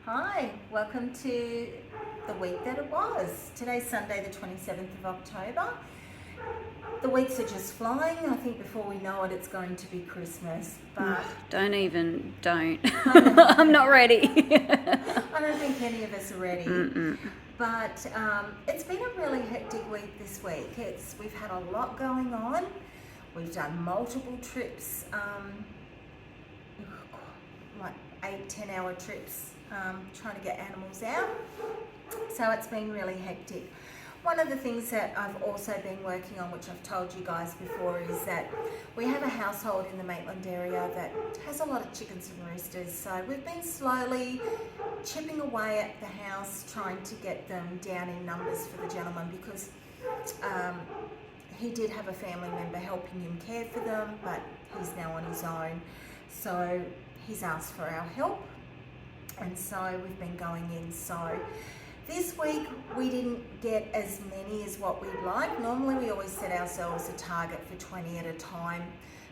Hi, welcome to the week that it was. Today's Sunday the 27th of October. The weeks are just flying. I think before we know it, it's going to be Christmas. But Don't. I'm not ready. I don't think any of us are ready. But it's been a really hectic week this week. We've had a lot going on. We've done multiple trips, like 8-10 hour trips, trying to get animals out. So it's been really hectic. One of the things that I've also been working on, which I've told you guys before, is that we have a household in the Maitland area that has a lot of chickens and roosters. So we've been slowly chipping away at the house, trying to get them down in numbers for the gentleman, because he did have a family member helping him care for them, but he's now on his own. So he's asked for our help, and so we've been going in. So this week we didn't get as many as what we'd like. Normally we always set ourselves a target for 20 at a time,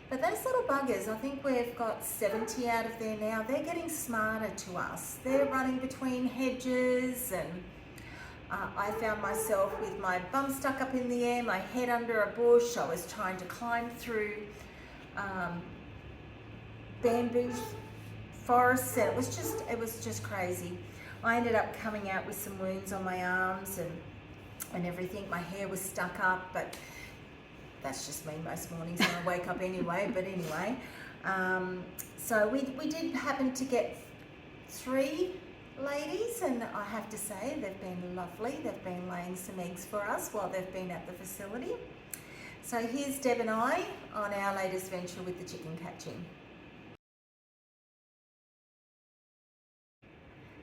but those little buggers, I think we've got 70 out of there now. They're getting smarter to us. They're running between hedges, and I found myself with my bum stuck up in the air, my head under a bush. I was trying to climb through bamboo forests, and it was just crazy. I ended up coming out with some wounds on my arms and everything. My hair was stuck up, but that's just me most mornings when I wake up anyway. But anyway, so we did happen to get 3 ladies, and I have to say they've been lovely. They've been laying some eggs for us while they've been at the facility. So here's Deb and I on our latest venture with the chicken catching.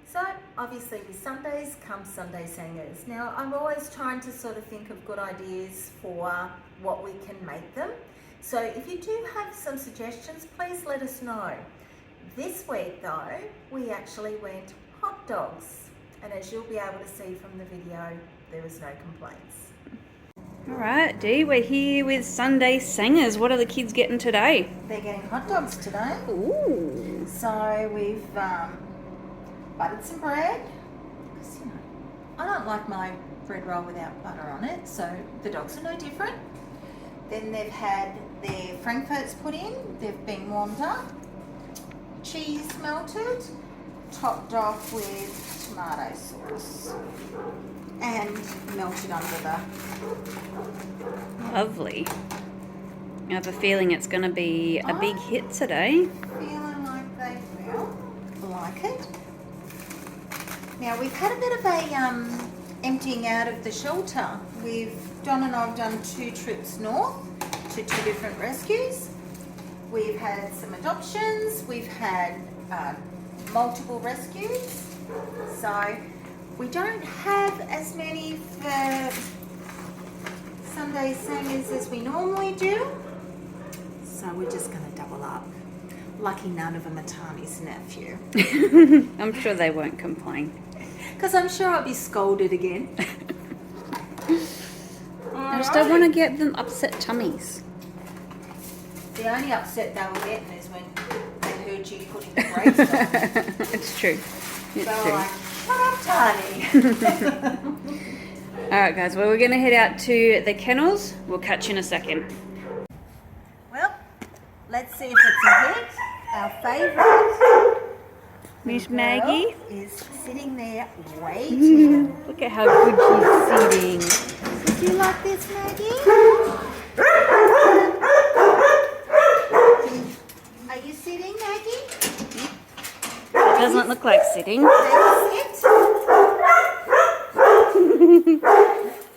So obviously with Sundays comes Sunday singers. Now I'm always trying to sort of think of good ideas for what we can make them. So if you do have some suggestions, please let us know. This week though, we actually went hot dogs. And as you'll be able to see from the video, there was no complaints. All right, Dee, we're here with Sunday Singers. What are the kids getting today? They're getting hot dogs today. Ooh. So we've buttered some bread. I don't like my bread roll without butter on it, so the dogs are no different. Then they've had their frankfurts put in, they've been warmed up, cheese melted, topped off with tomato sauce and melted under the... Lovely. I have a feeling it's going to be a big hit today. Feeling like they will like it. Now we've had a bit of a emptying out of the shelter. John and I have done 2 trips north to 2 different rescues. We've had some adoptions. We've had multiple rescues. So we don't have as many for Sunday singers as we normally do. So we're just going to double up. Lucky none of them are Tani's nephew. I'm sure they won't complain. Because I'm sure I'll be scolded again. I just don't want to get them upset tummies. The only upset they were getting is when they heard you putting the brakes on. It's true. It's They were true. like, shut up, Tani. All right, guys. Well, we're going to head out to the kennels. We'll catch you in a second. Well, let's see if it's a hit. Our favourite Miss girl Maggie. is sitting there waiting. Look at how good she's sitting. Do you like this, Maggie? Are you sitting, Maggie? Doesn't look like sitting. Maggie, sit.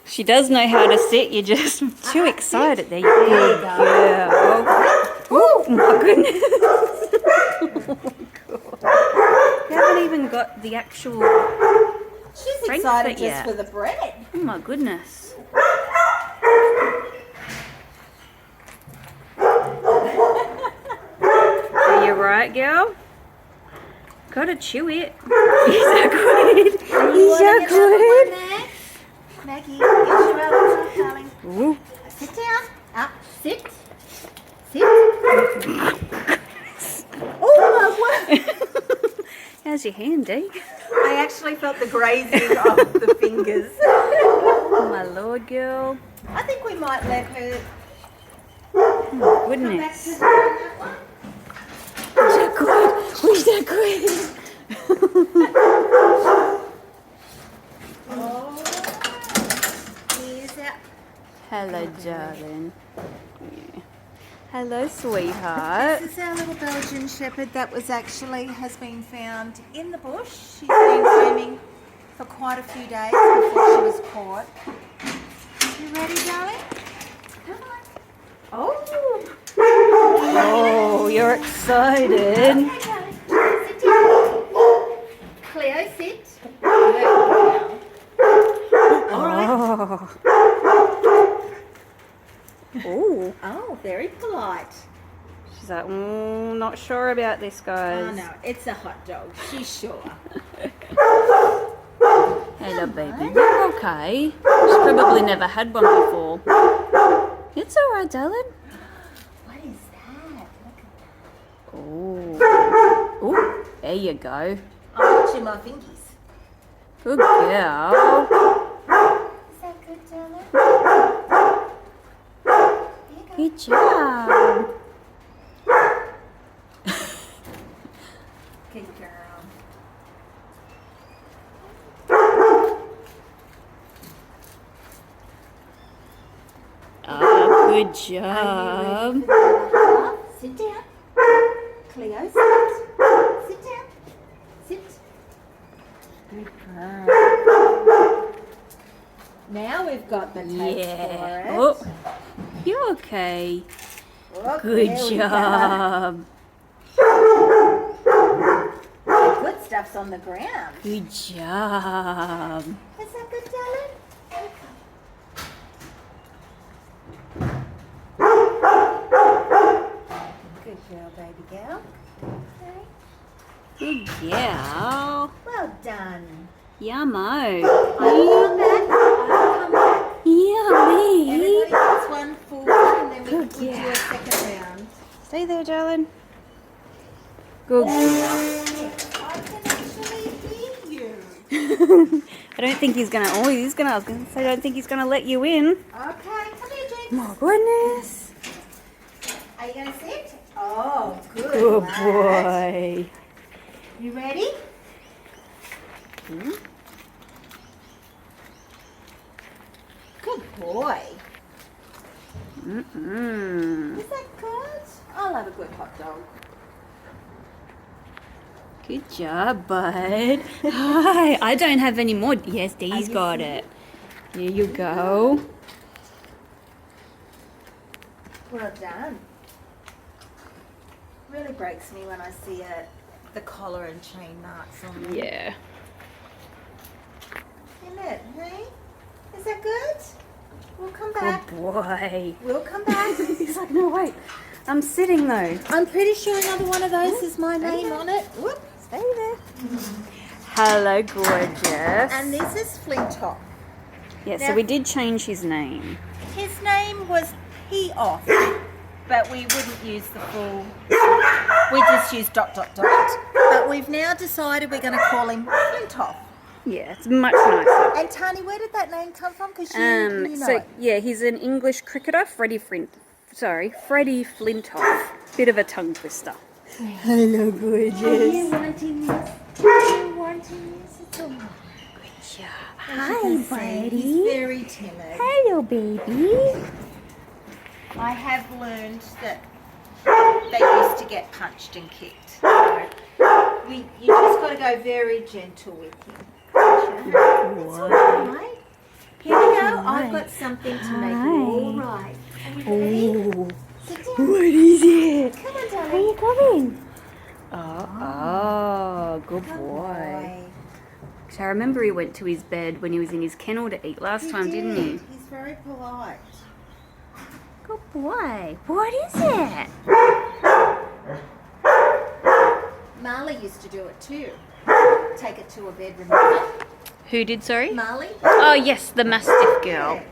She does know how to sit. You're just too excited. There you There you go. go. Oh my goodness. Oh my God. You haven't even got the actual... She's Frankfurt excited just yet. for the bread. Oh my goodness. Are you right, girl? Gotta chew it. He's so good. He's so good. Maggie, get your elbows up, darling. Ooh. Sit down. Up. Sit. Sit. Oh my word. How's your hand, Dee? I actually felt the grazing of the fingers. Oh, my lord, girl. I think we might let her Oh, come back goodness. to that one. Where's that good? Where's that good? All right. Here's our... Hello, darling. Yeah. Hello, sweetheart. This is our little Belgian Shepherd that has been found in the bush. She's been roaming for quite a few days before she was caught. You ready, darling? Come on. Oh! Oh, you're excited. Okay, darling. Sit down. Cleo, sit. Good girl. All right. Oh. Oh. Oh, very polite. She's like, not sure about this, guys. Oh no, it's a hot dog. She's sure. Hello, baby. You're okay. She's probably never had one before. It's all right, darling. What is that? Look at that. Oh. Oh, there you go. I'm watching my fingies. Good girl. Is that good, darling? Here you go. Good job. Good girl. Oh, good Are you job. ready for the other half? Sit down. Cleo, sit. Sit down. Sit. Good girl. Now we've got the taste Yeah. for it. Oh, you're okay. Oh, Good there we go. job. The good stuff's on the ground. Good job. Is that good, darling? Good girl, baby girl. Okay. Good girl. Well done. Yummo. I'll come back. I'll come back. Yummy. Everybody gets one forward and then we Good do girl. a second round. Stay there, darling. Good girl. I can actually hear you. I don't think he's gonna. Oh, he's gonna. I was gonna say, I don't think he's gonna let you in. Okay, come here, Jinx. My goodness. Are you going to sit? Oh, good. Good lad. boy. You ready? Hmm? Good boy. Mm-mm. Is that good? I'll have a good hot dog. Good job, bud. Hi. I don't have any more. Yes, Dee's you got full? it. There you go. Well done. Really breaks me when I see the collar and chain marks on them. Yeah. Isn't it, hey? Is that good? We'll come back. Good boy. We'll come back. He's like, no, wait. I'm sitting though. I'm pretty sure another one of those is my name on it. Whoop. Stay there. Hello, gorgeous. And this is Flintoff. Yeah, so Now- we did change his name. His name was P-Off, but we wouldn't use the full. We just used ... But we've now decided we're going to call him Flintoff. Yeah, it's much nicer. And Tani, where did that name come from? Because you know So it. yeah, he's an English cricketer, Freddie Flintoff. Bit of a tongue twister. Hello, gorgeous. Are you wanting this? Are you wanting this? It's all right. Good job. As you can see, he's very timid. Hello, baby. I have learned that they used to get punched and kicked. So you just got to go very gentle with him. It's all right. Here we go. I've got something to make it all right. Are you ready? Oh, Sit down. what is it? Come on, Where darling. are you going? Oh, good Good boy. So I remember he went to his bed when he was in his kennel to eat last time, didn't he? He's very polite. Good boy. What is it? Marley used to do it too. Take it to a bed, remember? Who did, sorry? Marley? Oh, yes, the Mastiff girl. Yeah.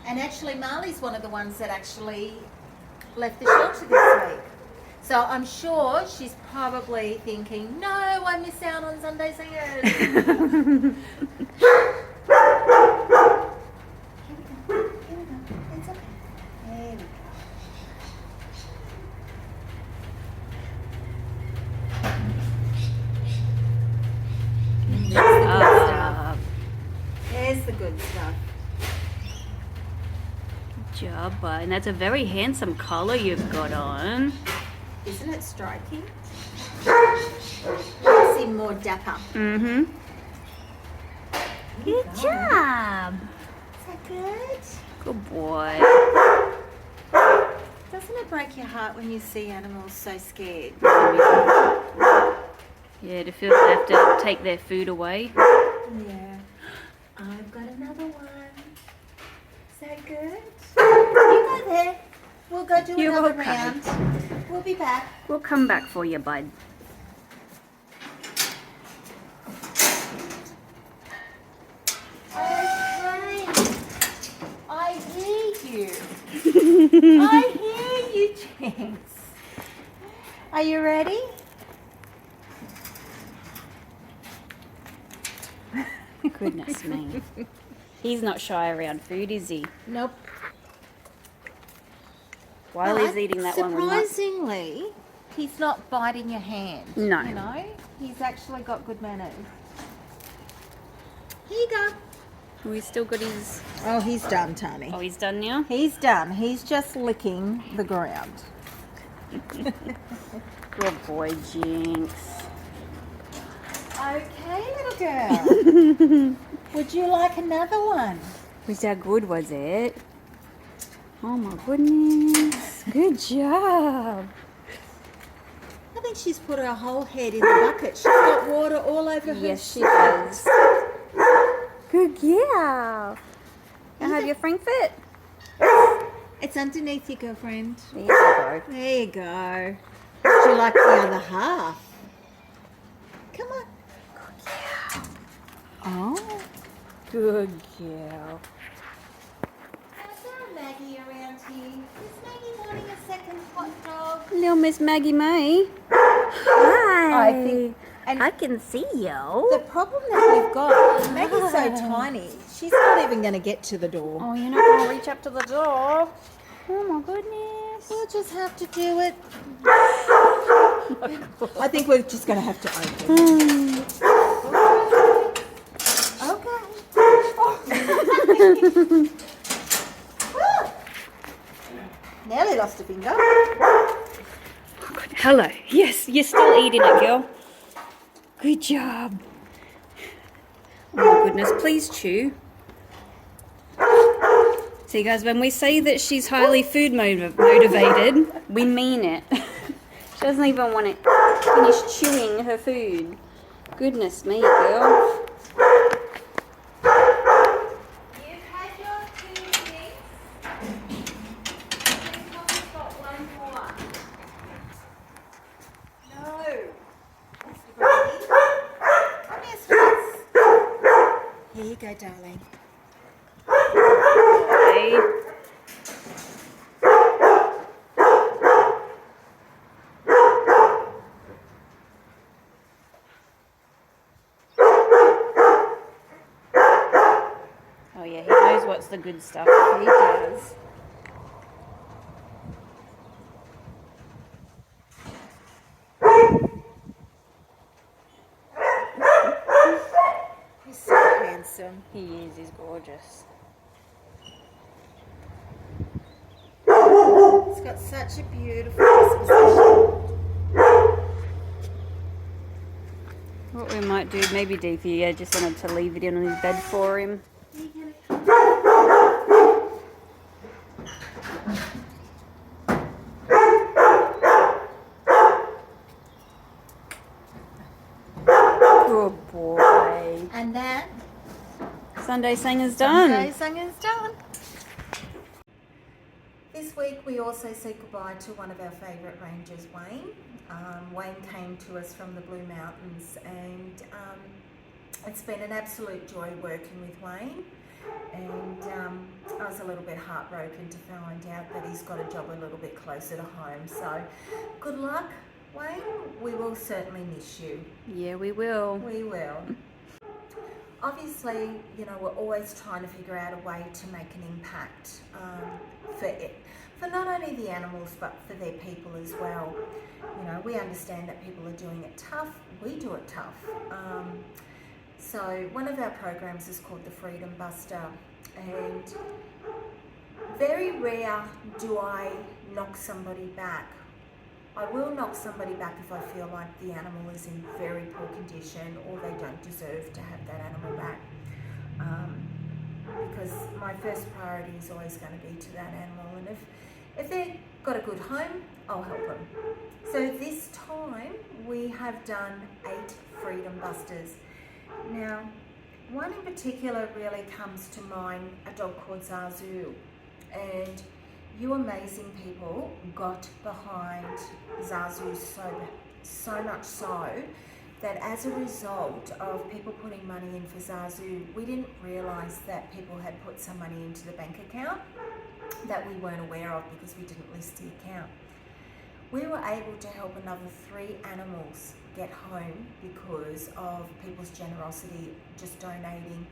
And actually, Marley's one of the ones that actually left the shelter this week. So I'm sure she's probably thinking, no, I miss out on Sunday singers. Here we go. It's okay. There we go. There's the good stuff. Good job, bud. And that's a very handsome collar you've got on. Isn't it striking? Makes him more dapper. Mm-hmm. Good job. Is that good? Good boy. Doesn't it break your heart when you see animals so scared? Yeah, to feel they have to take their food away. Yeah. I've got another one. Is that good? You go there. We'll go do You're another welcome. round. We'll be back. We'll come back for you, bud. Okay. I hear you. I hear you, Jinx. Are you ready? Goodness me. He's not shy around food, is he? Nope. While he's eating that one, we're not. Surprisingly, he's not biting your hand. No. You know, he's actually got good manners. Here you go. We still got his. Oh, he's done, Tony. Oh, he's done now? He's done. He's just licking the ground. Good boy, Jinx. Okay, little girl. Would you like another one? Was that good, was it? Oh my goodness. Good job. I think she's put her whole head in the bucket. She's got water all over her. Yes, she does. Good girl. Now have your Frankfurt. It's underneath you, girlfriend. There you go. There you go. Would you like the other half? Come on. Oh, good girl. Is there a Maggie around here? Is Maggie wanting a second hot dog? Little Miss Maggie May. Hi. I think- and- I can see you. The problem that we've got, Maggie's so tiny, she's not even going to get to the door. Oh, you're not going to reach up to the door. Oh my goodness. We'll just have to do it. I think we're just going to have to open. Okay. Nearly lost a finger. Hello. Yes, you're still eating it, girl. Good job. Oh my goodness, please chew. See guys, when we say that she's highly food motivated, we mean it. She doesn't even want to finish chewing her food. Goodness me, girl. You've had your 2 things. You've probably got 1 more. No. Mr. Brady. Come here, sweets. Here you go, darling. Okay. Oh yeah, he knows what's the good stuff. He does. He's so handsome. He is, he's gorgeous. He's got such a beautiful disposition. What we might do, maybe Deepy, just wanted to leave it in on his bed for him. Good boy. And then Sunday singer's done. Sunday singing's done. This week we also said goodbye to one of our favourite rangers, Wayne. Wayne came to us from the Blue Mountains, and it's been an absolute joy working with Wayne. And I was a little bit heartbroken to find out that he's got a job a little bit closer to home. So good luck, Wayne. We will certainly miss you. Yeah, we will. We will. Obviously, you know, we're always trying to figure out a way to make an impact for not only the animals but for their people as well. You know, we understand that people are doing it tough. We do it tough. So one of our programs is called the Freedom Buster, and very rare do I knock somebody back. I will knock somebody back if I feel like the animal is in very poor condition or they don't deserve to have that animal back. Because my first priority is always going to be to that animal, and if they've got a good home, I'll help them. So this time we have done 8 Freedom Busters. Now, one in particular really comes to mind, a dog called Zazu, and you amazing people got behind Zazu so much so that as a result of people putting money in for Zazu, we didn't realise that people had put some money into the bank account that we weren't aware of because we didn't list the account. We were able to help another 3 animals get home because of people's generosity, just donating.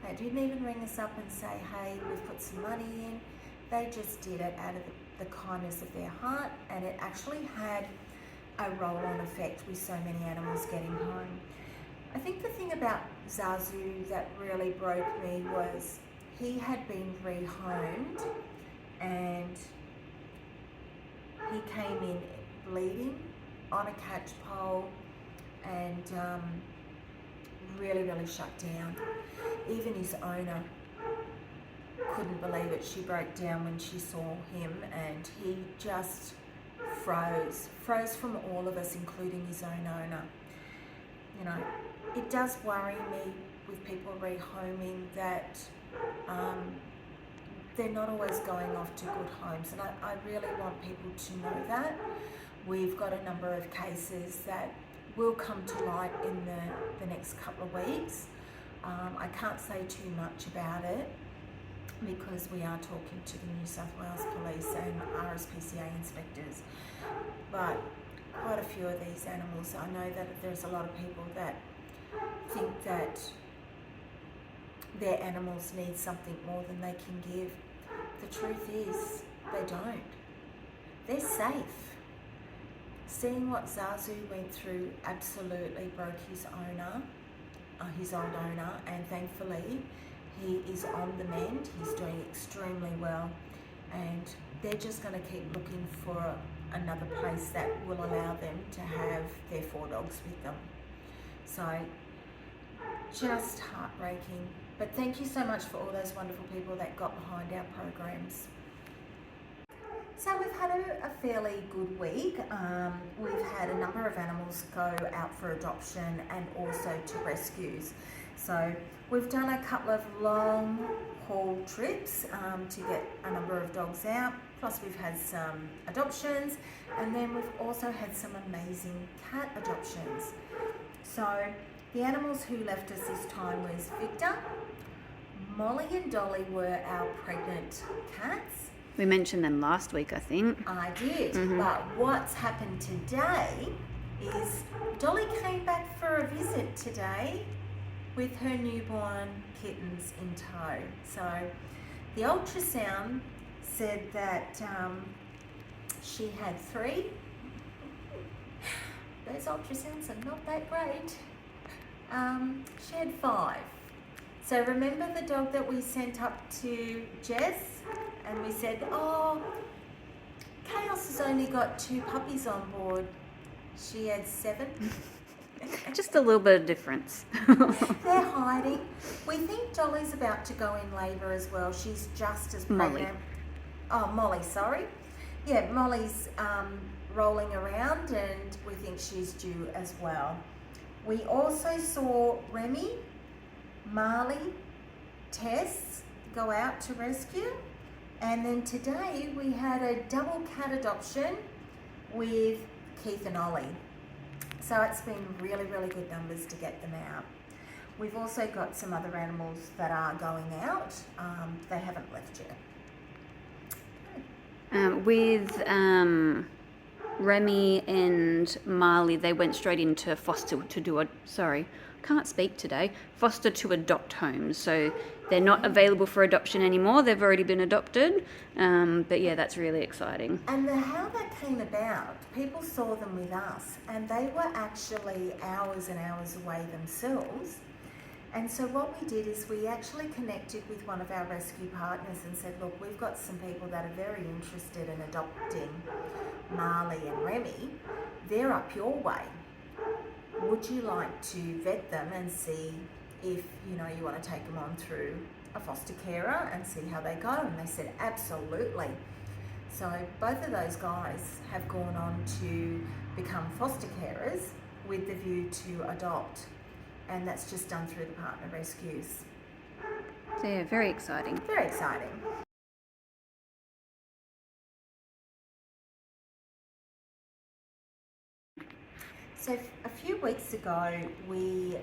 They didn't even ring us up and say, hey, we've put some money in. They just did it out of the kindness of their heart, and it actually had a roll-on effect with so many animals getting home. I think the thing about Zazu that really broke me was he had been rehomed and he came in bleeding on a catch pole and really shut down. Even his owner couldn't believe it. She broke down when she saw him, and he just froze from all of us, including his own owner. You know, it does worry me with people rehoming that they're not always going off to good homes, and I really want people to know that. We've got a number of cases that will come to light in the next couple of weeks. I can't say too much about it because we are talking to the New South Wales Police and RSPCA inspectors, but quite a few of these animals, I know that there's a lot of people that think that their animals need something more than they can give. The truth is, they don't. They're safe. Seeing what Zazu went through absolutely broke his old owner, and thankfully he is on the mend. He's doing extremely well, and they're just going to keep looking for another place that will allow them to have their 4 dogs with them. So just heartbreaking, but thank you so much for all those wonderful people that got behind our programs. So we've had a fairly good week. We've had a number of animals go out for adoption and also to rescues. So we've done a couple of long haul trips to get a number of dogs out. Plus we've had some adoptions, and then we've also had some amazing cat adoptions. So the animals who left us this time was Victor, Molly and Dolly were our pregnant cats. We mentioned them last week, I think. I did, but what's happened today is Dolly came back for a visit today with her newborn kittens in tow. So the ultrasound said that she had 3. Those ultrasounds are not that great. She had 5. So remember the dog that we sent up to Jess? And we said, oh, Chaos has only got 2 puppies on board. She had 7. Just a little bit of difference. They're hiding. We think Dolly's about to go in labour as well. She's just as pregnant. Molly. Oh, Molly, sorry. Yeah, Molly's rolling around and we think she's due as well. We also saw Remy, Marley, Tess go out to rescue. And then today we had a double cat adoption with Keith and Ollie. So it's been really good numbers to get them out. We've also got some other animals that are going out. They haven't left yet. With Remy and Marley, they went straight into foster to adopt homes. So they're not available for adoption anymore. They've already been adopted. But yeah, that's really exciting. And how that came about, people saw them with us, and they were actually hours and hours away themselves. And so what we did is we actually connected with one of our rescue partners and said, look, we've got some people that are very interested in adopting Marley and Remy. They're up your way. Would you like to vet them and see if, you know, you want to take them on through a foster carer and see how they go? And they said, absolutely. So both of those guys have gone on to become foster carers with the view to adopt. And that's just done through the partner rescues. So yeah, very exciting. Very exciting. So a few weeks ago, we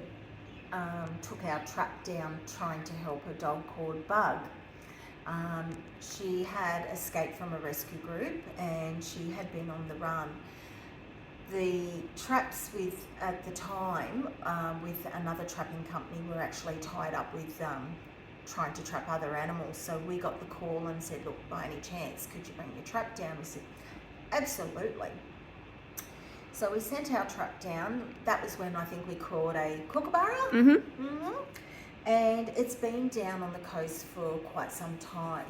took our trap down trying to help a dog called Bug. She had escaped from a rescue group and she had been on the run. The traps at the time with another trapping company were actually tied up with trying to trap other animals. So we got the call and said, look, by any chance, could you bring your trap down? We said, absolutely. So we sent our trap down. That was when I think we caught a kookaburra. And it's been down on the coast for quite some time.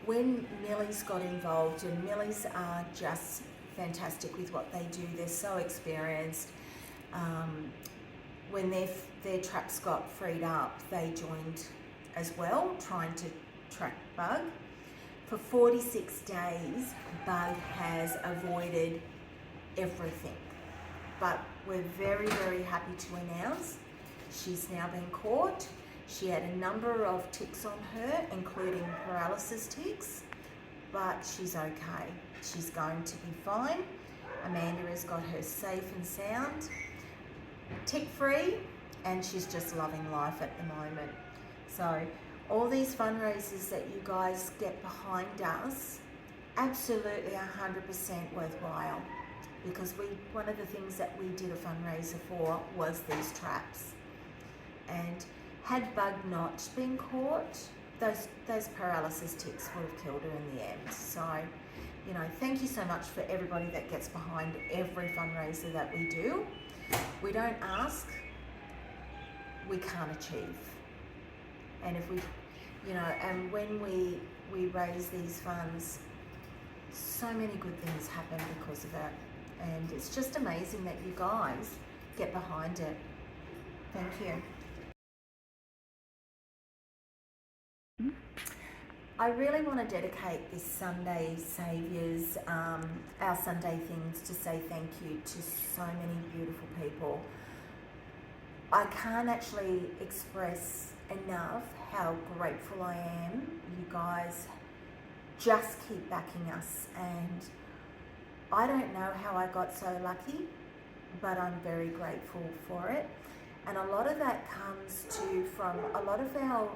When Millies got involved, and Millies are just fantastic with what they do, they're so experienced. When their traps got freed up, they joined as well, trying to track Bug. For 46 days, Bug has avoided everything, but we're very, very happy to announce she's now been caught. She had a number of ticks on her, including paralysis ticks, but she's okay. She's going to be fine. Amanda has got her safe and sound, tick-free, and she's just loving life at the moment. So all these fundraisers that you guys get behind us, absolutely 100% worthwhile, because one of the things that we did a fundraiser for was these traps. And had Bug not been caught, those paralysis ticks would have killed her in the end. So, you know, thank you so much for everybody that gets behind every fundraiser that we do. We don't ask, we can't achieve. And if we, you know, and when we raise these funds, so many good things happen because of it. And it's just amazing that you guys get behind it. Thank you. I really want to dedicate this Sunday Saviours, our Sunday things, to say thank you to so many beautiful people. I can't actually express enough how grateful I am. You guys just keep backing us, and I don't know how I got so lucky, but I'm very grateful for it. And a lot of that comes from a lot of our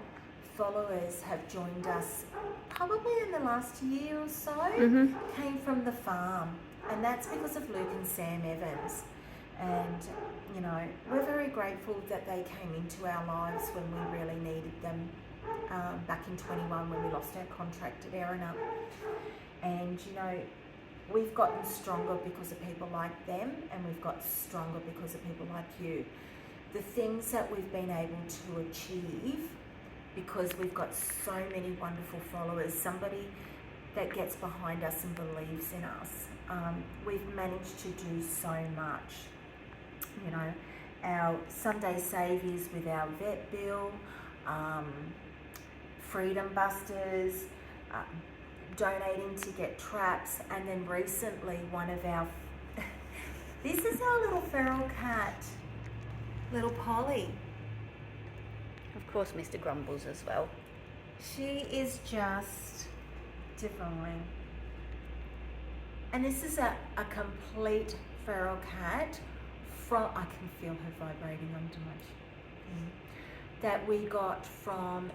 followers have joined us probably in the last year or so, came from the farm, and that's because of Luke and Sam Evans. And you know, we're very grateful that they came into our lives when we really needed them, back in 21 when we lost our contract at Erina. And you know, we've gotten stronger because of people like them, and we've got stronger because of people like you. The things that we've been able to achieve because we've got so many wonderful followers, somebody that gets behind us and believes in us. We've managed to do so much. You know, our Sunday Saviours with our vet bill, Freedom Busters, donating to get traps, and then recently one of our, this is our little feral cat, little Polly. Of course, Mr. Grumbles as well. She is just divine. And this is a complete feral cat. I can feel her vibrating under my that we got from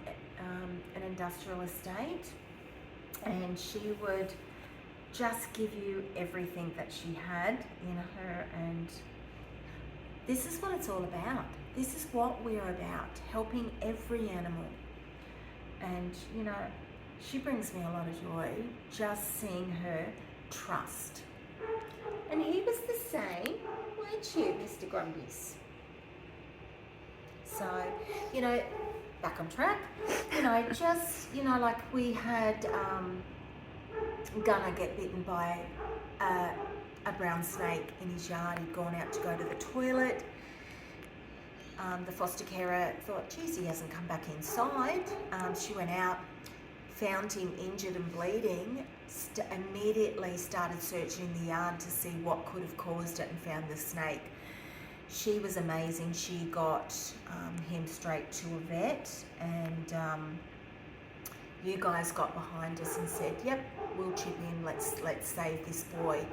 an industrial estate, and she would just give you everything that she had in her, and this is what it's all about. This is what we're about, helping every animal. And you know, she brings me a lot of joy just seeing her trust. And he was the same, weren't you, Mr. Grumbies? So, you know, back on track, you know, just, you know, like we had Gunner get bitten by a brown snake in his yard. He'd gone out to go to the toilet. The foster carer thought, geez, he hasn't come back inside. She went out, found him injured and bleeding, immediately started searching the yard to see what could have caused it, and found the snake. She was amazing. She got him straight to a vet, and you guys got behind us and said, yep, we'll chip in, let's save this boy.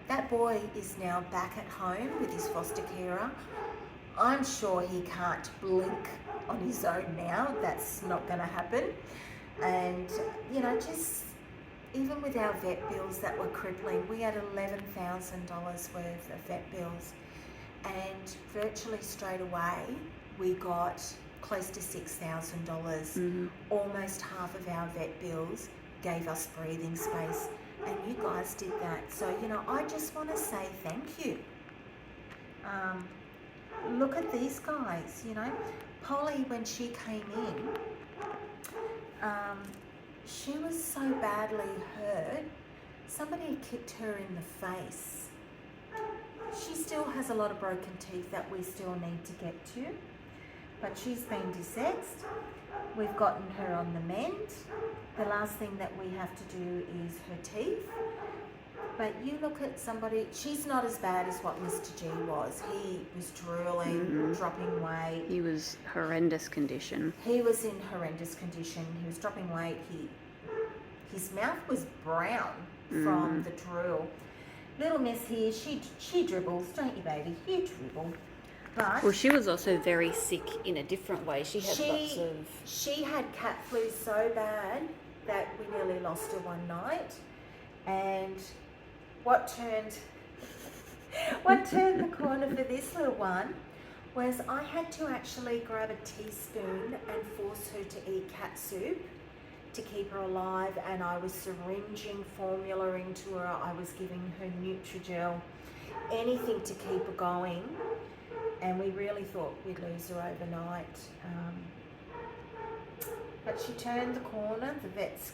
That boy is now back at home with his foster carer. I'm sure he can't blink on his own now. That's not going to happen. And, you know, just even with our vet bills that were crippling, we had $11,000 worth of vet bills. And virtually straight away, we got close to $6,000. Almost half of our vet bills gave us breathing space. And you guys did that. So, you know, I just want to say thank you. Look at these guys, you know. Polly, when she came in, she was so badly hurt. Somebody had kicked her in the face. She still has a lot of broken teeth that we still need to get to, but she's been desexed. We've gotten her on the mend. The last thing that we have to do is her teeth. But you look at somebody, she's not as bad as what Mr. G was. He was drooling, dropping weight. He was horrendous condition. He was in horrendous condition. He was dropping weight. His mouth was brown from the drool. Little Miss here, she dribbles, don't you, baby? You dribble. But well, she was also very sick in a different way. She had lots of... She had cat flu so bad that we nearly lost her one night. And what turned the corner for this little one was I had to actually grab a teaspoon and force her to eat cat soup to keep her alive, and I was syringing formula into her. I was giving her Nutrigel, anything to keep her going, and we really thought we'd lose her overnight. But she turned the corner. The vets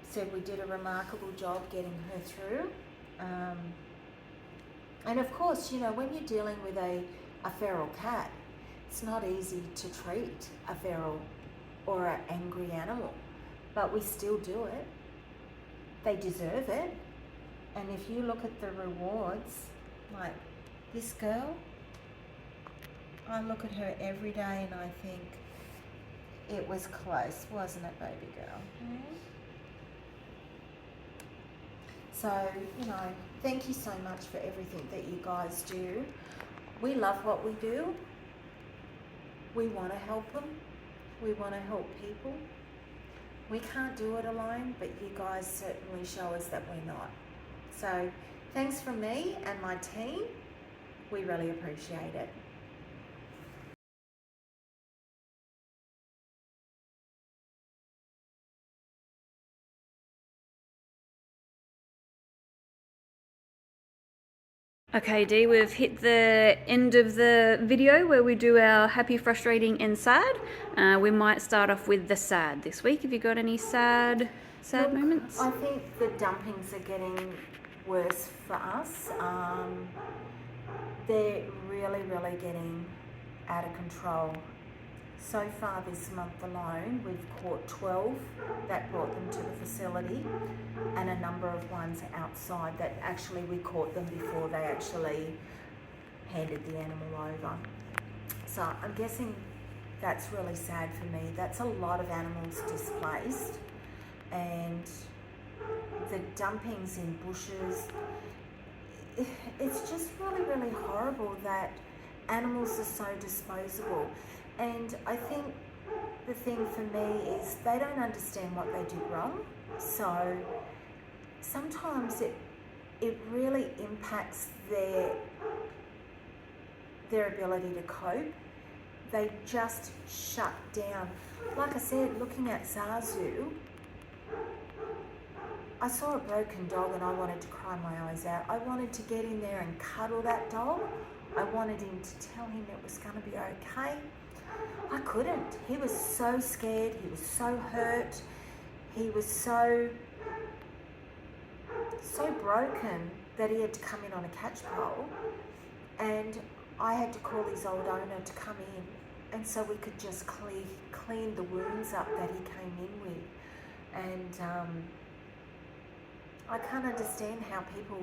said we did a remarkable job getting her through. And of course, you know, when you're dealing with a feral cat, it's not easy to treat a feral or an angry animal, but we still do it. They deserve it. And if you look at the rewards, like this girl, I look at her every day and I think it was close, wasn't it, baby girl? So, you know, thank you so much for everything that you guys do. We love what we do. We want to help them. We want to help people. We can't do it alone, but you guys certainly show us that we're not. So thanks from me and my team. We really appreciate it. Okay, Dee, we've hit the end of the video where we do our happy, frustrating, and sad. We might start off with the sad this week. Have you got any sad moments? I think the dumpings are getting worse for us. They're really, really getting out of control. So far this month alone, we've caught 12 that brought them to the facility, and a number of ones outside that actually we caught them before they actually handed the animal over. So I'm guessing that's really sad for me. That's a lot of animals displaced, and the dumpings in bushes, it's just really, really horrible that animals are so disposable, and I think the thing for me is they don't understand what they did wrong, so sometimes it really impacts their ability to cope. They just shut down. Like I said, looking at Zazu, I saw a broken dog and I wanted to cry my eyes out. I wanted to get in there and cuddle that dog. I wanted him to tell him it was going to be okay. I couldn't. He was so scared. He was so hurt. He was so broken that he had to come in on a catch pole, and I had to call his old owner to come in, and so we could just clean the wounds up that he came in with. And I can't understand how people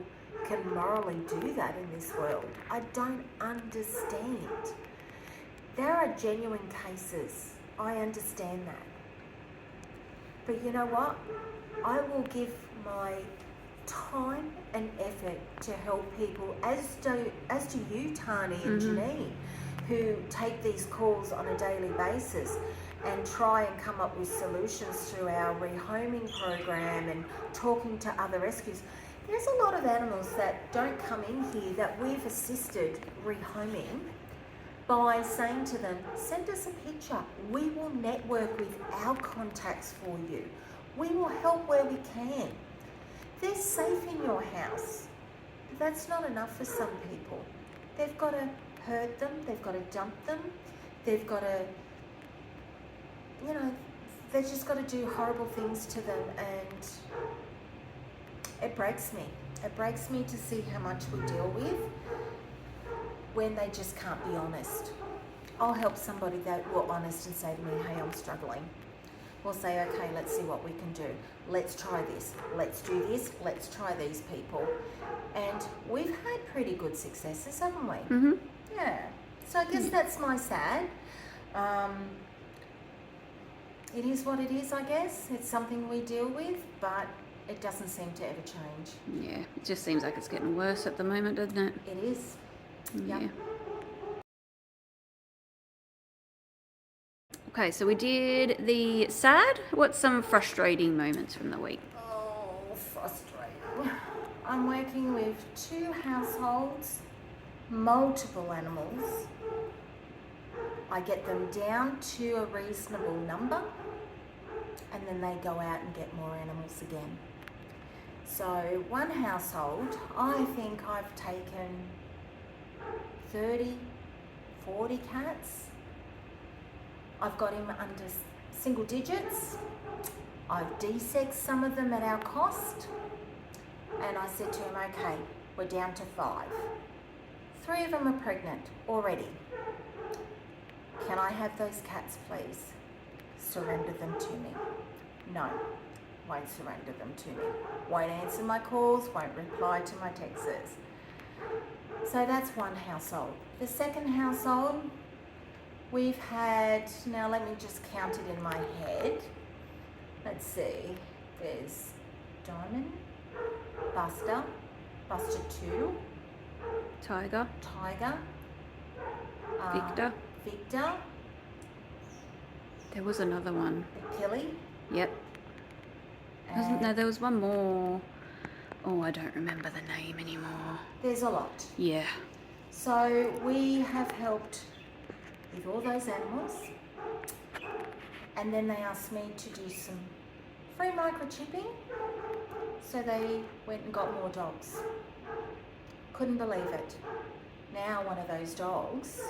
can morally do that in this world. I don't understand. There are genuine cases. I understand that. But you know what? I will give my time and effort to help people, as do you, Tani and Janine, who take these calls on a daily basis and try and come up with solutions through our rehoming program and talking to other rescues. There's a lot of animals that don't come in here that we've assisted rehoming by saying to them, send us a picture. We will network with our contacts for you. We will help where we can. They're safe in your house. But that's not enough for some people. They've got to hurt them, they've got to dump them, they've got to, they've just got to do horrible things to them, and it breaks me. It breaks me to see how much we deal with when they just can't be honest. I'll help somebody that will honest and say to me, hey, I'm struggling. We'll say, okay, let's see what we can do. Let's try this. Let's do this. Let's try these people. And we've had pretty good successes, haven't we? Mm-hmm. Yeah. So I guess that's my sad. It is what it is, I guess. It's something we deal with, but it doesn't seem to ever change. Yeah, it just seems like it's getting worse at the moment, doesn't it? It is. Yeah. Yep. Okay, so we did the sad. What's some frustrating moments from the week? Oh, frustrating. I'm working with 2 households, multiple animals. I get them down to a reasonable number, and then they go out and get more animals again. So one household, I think I've taken 30, 40 cats. I've got him under single digits. I've desexed some of them at our cost. And I said to him, okay, we're down to 5. 3 of them are pregnant already. Can I have those cats, please? Surrender them to me. No, won't surrender them to me. Won't answer my calls, won't reply to my texts. So that's one household. The second household, we've had, now let me just count it in my head. Let's see, there's Diamond, Buster, Buster 2, Tiger, Victor. Victor, There was another one. Achille. Yep. No, there was one more. Oh, I don't remember the name anymore. There's a lot. Yeah. So we have helped with all those animals, and then they asked me to do some free microchipping, so they went and got more dogs. Couldn't believe it. Now one of those dogs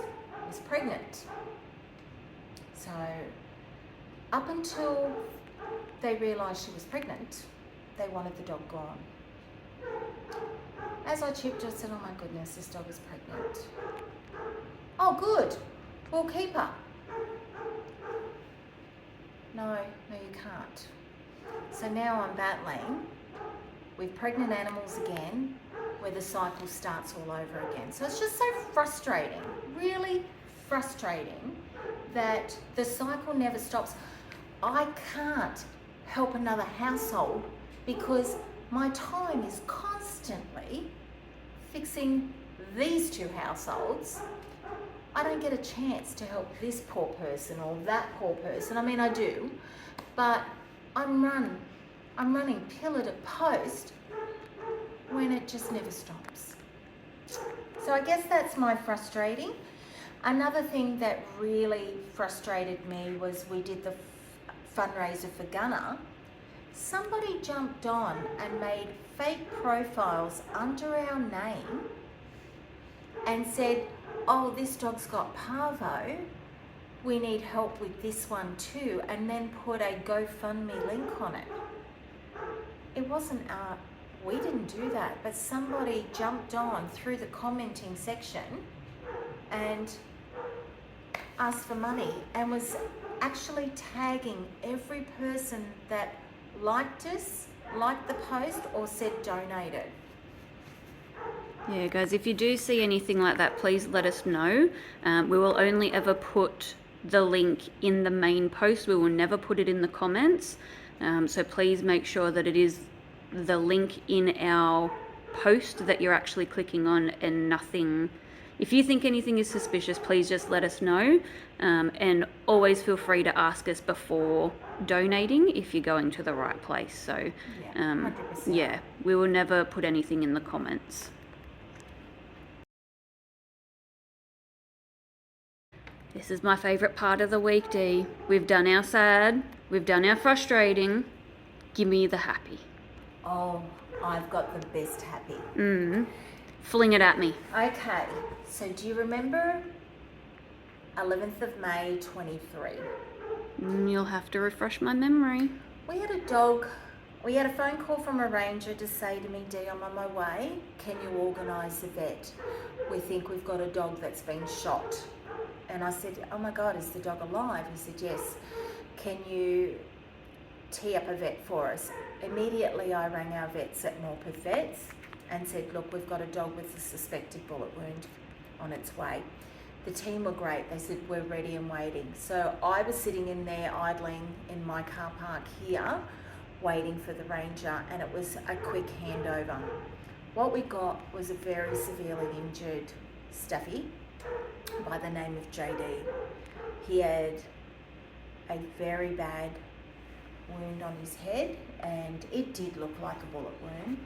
is pregnant. So up until they realised she was pregnant, they wanted the dog gone. As I chipped, I said, oh my goodness, this dog is pregnant. Oh good, we'll keep her. No, you can't. So now I'm battling with pregnant animals again, where the cycle starts all over again. So it's just so frustrating, really frustrating, that the cycle never stops. I can't help another household because my time is constantly fixing these 2 households I don't get a chance to help this poor person or that poor person. I mean, I do, but I'm running pillar to post when it just never stops. So I guess that's my frustrating. Another thing that really frustrated me was we did the fundraiser for Gunner. Somebody jumped on and made fake profiles under our name and said, oh, this dog's got parvo, we need help with this one too, and then put a GoFundMe link on it. It wasn't we didn't do that, but somebody jumped on through the commenting section and asked for money and was actually tagging every person that liked us, liked the post, or said donated. Yeah, guys, if you do see anything like that, please let us know. We will only ever put the link in the main post. We will never put it in the comments. So please make sure that it is the link in our post that you're actually clicking on, and nothing. If you think anything is suspicious, please just let us know. And always feel free to ask us before donating if you're going to the right place. So, Yeah, 100%. yeah, we will never put anything in the comments. This is my favourite part of the week, Dee. We've done our sad, we've done our frustrating. Give me the happy. Oh, I've got the best happy. Fling it at me. Okay, so do you remember 11th of May 23? You'll have to refresh my memory. We had a phone call from a ranger to say to me, Dee, I'm on my way. Can you organise a vet? We think we've got a dog that's been shot. And I said, oh my God, is the dog alive? He said, yes. Can you tee up a vet for us? Immediately I rang our vets at Morpeth Vets and said, look, we've got a dog with a suspected bullet wound on its way. The team were great. They said, we're ready and waiting. So I was sitting in there idling in my car park here, waiting for the ranger, and it was a quick handover. What we got was a very severely injured staffy by the name of JD. He had a very bad wound on his head, and it did look like a bullet wound.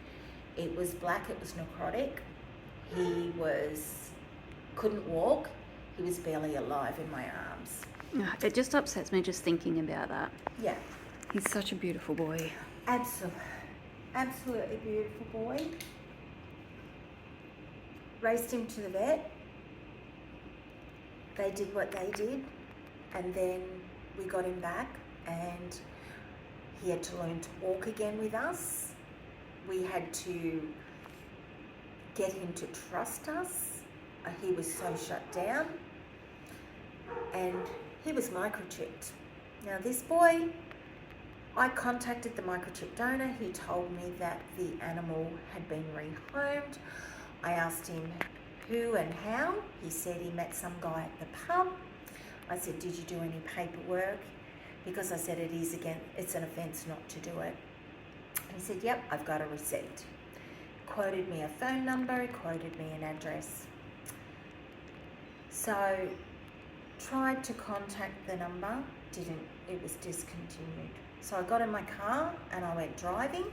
It was black, it was necrotic. He couldn't walk. He was barely alive in my arms. It just upsets me just thinking about that. Yeah. He's such a beautiful boy. Absolutely beautiful boy. Raced him to the vet. They did what they did, and then we got him back, and he had to learn to walk again with us. We had to get him to trust us. He was so shut down, and he was microchipped. Now this boy, I contacted the microchip donor. He told me that the animal had been rehomed. I asked him who and how. He said he met some guy at the pub. I said, did you do any paperwork? Because I said it's an offence not to do it. He said, yep, I've got a receipt. Quoted me a phone number, quoted me an address. So tried to contact the number, didn't, it was discontinued. So I got in my car and I went driving,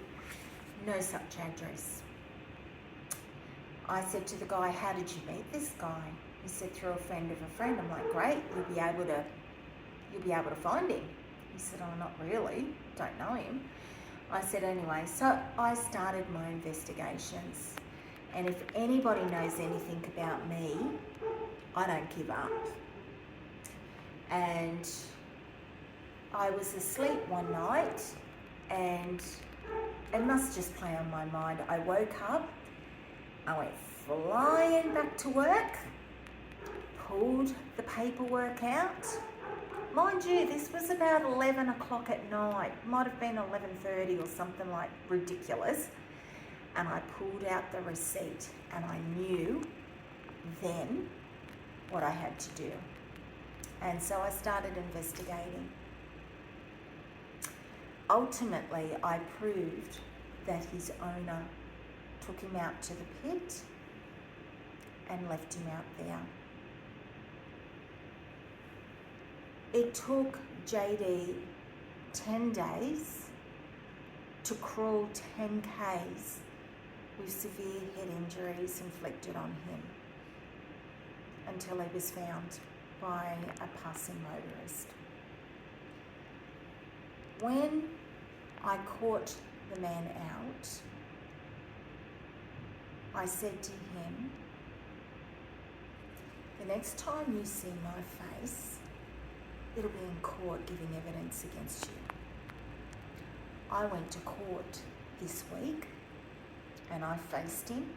no such address. I said to the guy, how did you meet this guy? He said, through a friend of a friend. I'm like, great, you'll be able to find him. He said, oh, not really, don't know him. I said, anyway, so I started my investigations. And if anybody knows anything about me, I don't give up. And I was asleep one night, and it must just play on my mind. I woke up, I went flying back to work, pulled the paperwork out. Mind you, this was about 11 o'clock at night. Might have been 11:30 or something like ridiculous. And I pulled out the receipt, and I knew then what I had to do. And so I started investigating. Ultimately, I proved that his owner took him out to the pit and left him out there. It took JD 10 days to crawl 10 Ks with severe head injuries inflicted on him until he was found by a passing motorist. When I caught the man out, I said to him, the next time you see my face, it'll be in court giving evidence against you. I went to court this week and I faced him.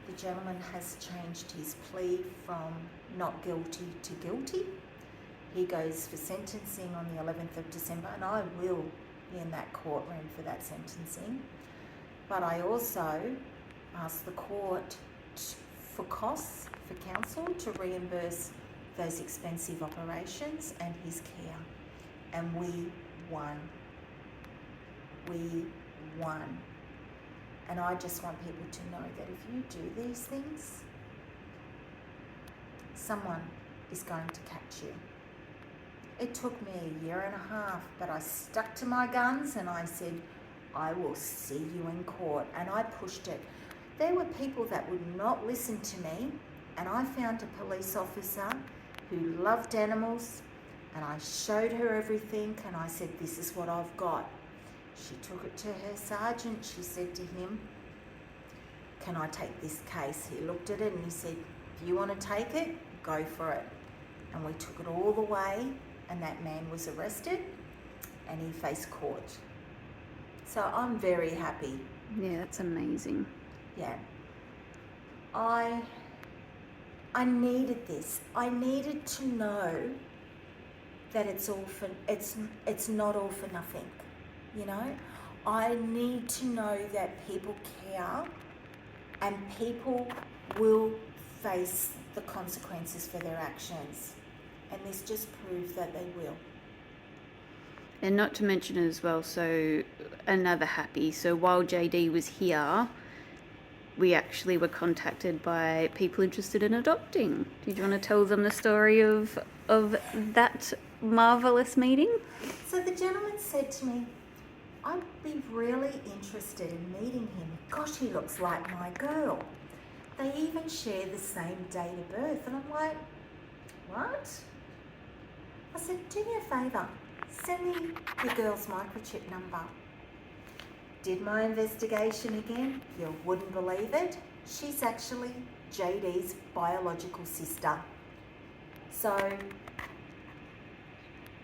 The gentleman has changed his plea from not guilty to guilty. He goes for sentencing on the 11th of December, and I will be in that courtroom for that sentencing. But I also asked the court for costs for counsel to reimburse those expensive operations and his care. And we won. We won. And I just want people to know that if you do these things, someone is going to catch you. It took me a year and a half, but I stuck to my guns and I said, I will see you in court. And I pushed it. There were people that would not listen to me, and I found a police officer who loved animals, and I showed her everything and I said, this is what I've got. She took it to her sergeant. She said to him, can I take this case? He looked at it and he said, if you want to take it, go for it. And we took it all the way, and that man was arrested and he faced court. So I'm very happy. Yeah, that's amazing. Yeah. I needed this. I needed to know that it's not all for nothing. You know, I need to know that people care and people will face the consequences for their actions. And this just proves that they will. And not to mention as well, so another happy. So while JD was here, we actually were contacted by people interested in adopting. Did you want to tell them the story of that marvelous meeting? So the gentleman said to me, I'd be really interested in meeting him. Gosh, he looks like my girl. They even share the same date of birth. And I'm like, what? I said, do me a favour, send me your girl's microchip number. Did my investigation again. You wouldn't believe it. She's actually JD's biological sister. So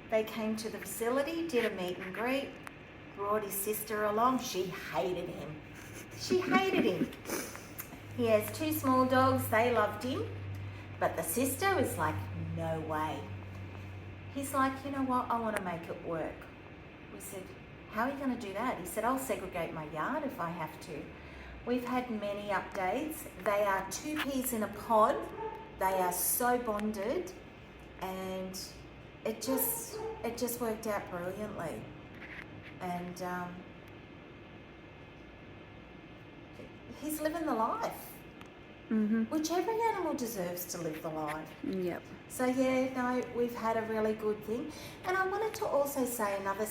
they came to the facility, did a meet and greet, brought his sister along. She hated him. She hated him. He has 2 small dogs. They loved him. But the sister was like, no way. He's like, you know what? I want to make it work. We said, how are you going to do that? He said, I'll segregate my yard if I have to. We've had many updates. They are 2 peas in a pod. They are so bonded, and it just worked out brilliantly. And he's living the life, which every animal deserves to live the life. Yep. So yeah, no, we've had a really good thing. And I wanted to also say another,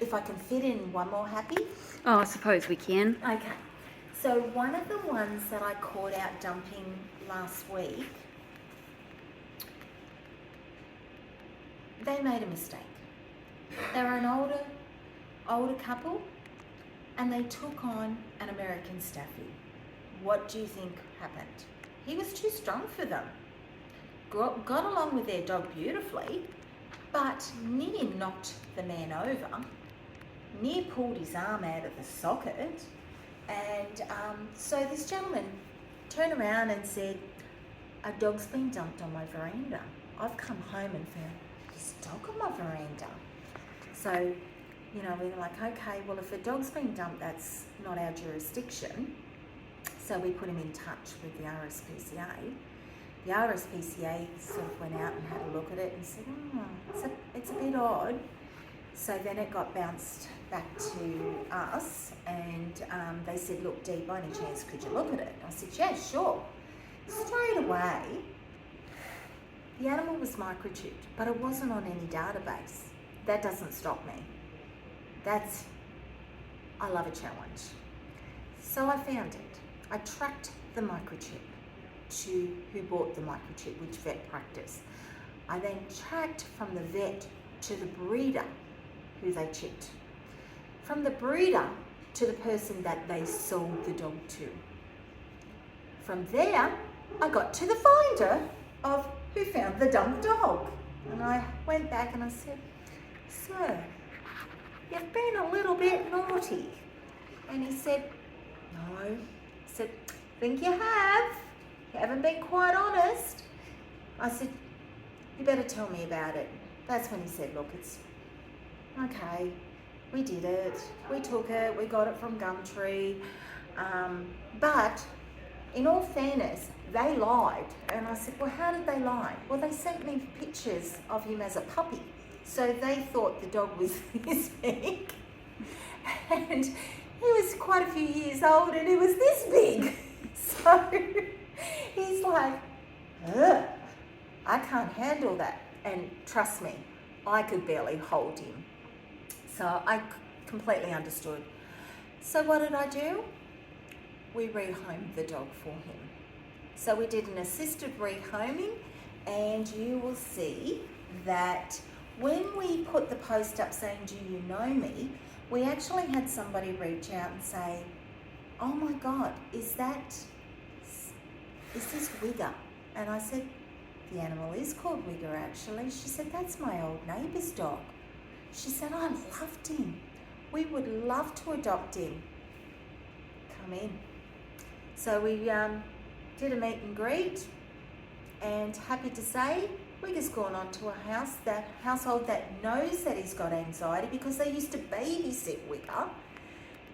if I can fit in one more happy. Oh, I suppose we can. Okay. So one of the ones that I caught out dumping last week, they made a mistake. They were an older couple, and they took on an American Staffy. What do you think happened? He was too strong for them. Got along with their dog beautifully, but near knocked the man over, near pulled his arm out of the socket, and so this gentleman turned around and said, a dog's been dumped on my veranda. I've come home and found this dog on my veranda. So, you know, we were like, okay, well, if a dog's been dumped, that's not our jurisdiction. So we put him in touch with the RSPCA. The RSPCA sort of went out and had a look at it and said, it's a bit odd. So then it got bounced back to us, and they said, look, Dee, by any chance, could you look at it? I said, yeah, sure. Straight away, The animal was microchipped, but it wasn't on any database. That doesn't stop me. I love a challenge. So I found it. I tracked the microchip to who bought the microchip, which vet practice. I then tracked from the vet to the breeder who they chipped. From the breeder to the person that they sold the dog to. From there, I got to the finder of who found the dumb dog. And I went back and I said, "Sir, you've been a little bit naughty." And he said, "No." I said, "Think you have. You haven't been quite honest." I said, "You better tell me about it." That's when he said, "Look, it's okay. We did it. We took it. We got it from Gumtree. But in all fairness, they lied." And I said, "Well, how did they lie?" "Well, they sent me pictures of him as a puppy. So they thought the dog was this big. And he was quite a few years old and he was this big." So he's like, "Ugh, I can't handle that." And trust me, I could barely hold him. So I completely understood. So what did I do? We rehomed the dog for him. So we did an assisted rehoming, and you will see that when we put the post up saying, "Do you know me?" we actually had somebody reach out and say, "Oh my God, is this Wigger?" And I said, "The animal is called Wigger actually." She said, "That's my old neighbour's dog." She said, "I loved him. We would love to adopt him. Come in." So we did a meet and greet, and happy to say, Wigger's gone on to a household that knows that he's got anxiety because they used to babysit Wigger,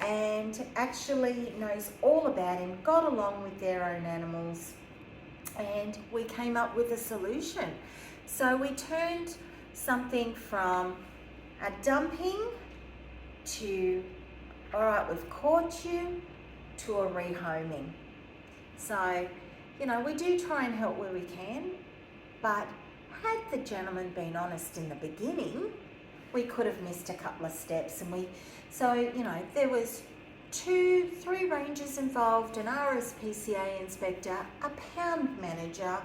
and actually knows all about him, got along with their own animals, and we came up with a solution. So we turned something from a dumping to, all right, we've caught you, to a rehoming. So, we do try and help where we can, but had the gentleman been honest in the beginning, we could have missed a couple of steps. And there was 3 rangers involved, an RSPCA inspector, a pound manager,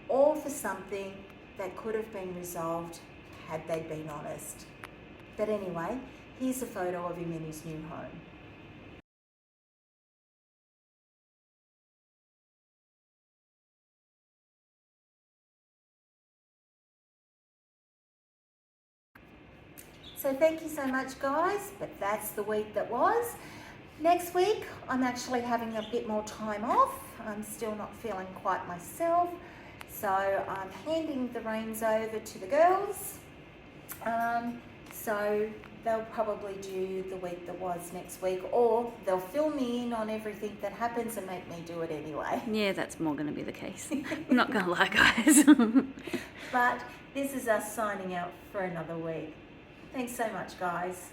all for something that could have been resolved had they been honest. But anyway, here's a photo of him in his new home. So thank you so much, guys, but that's the week that was. Next week, I'm actually having a bit more time off. I'm still not feeling quite myself. So I'm handing the reins over to the girls. So they'll probably do the week that was next week, or they'll fill me in on everything that happens and make me do it anyway. Yeah, that's more going to be the case. I'm not going to lie, guys. But this is us signing out for another week. Thanks so much, guys.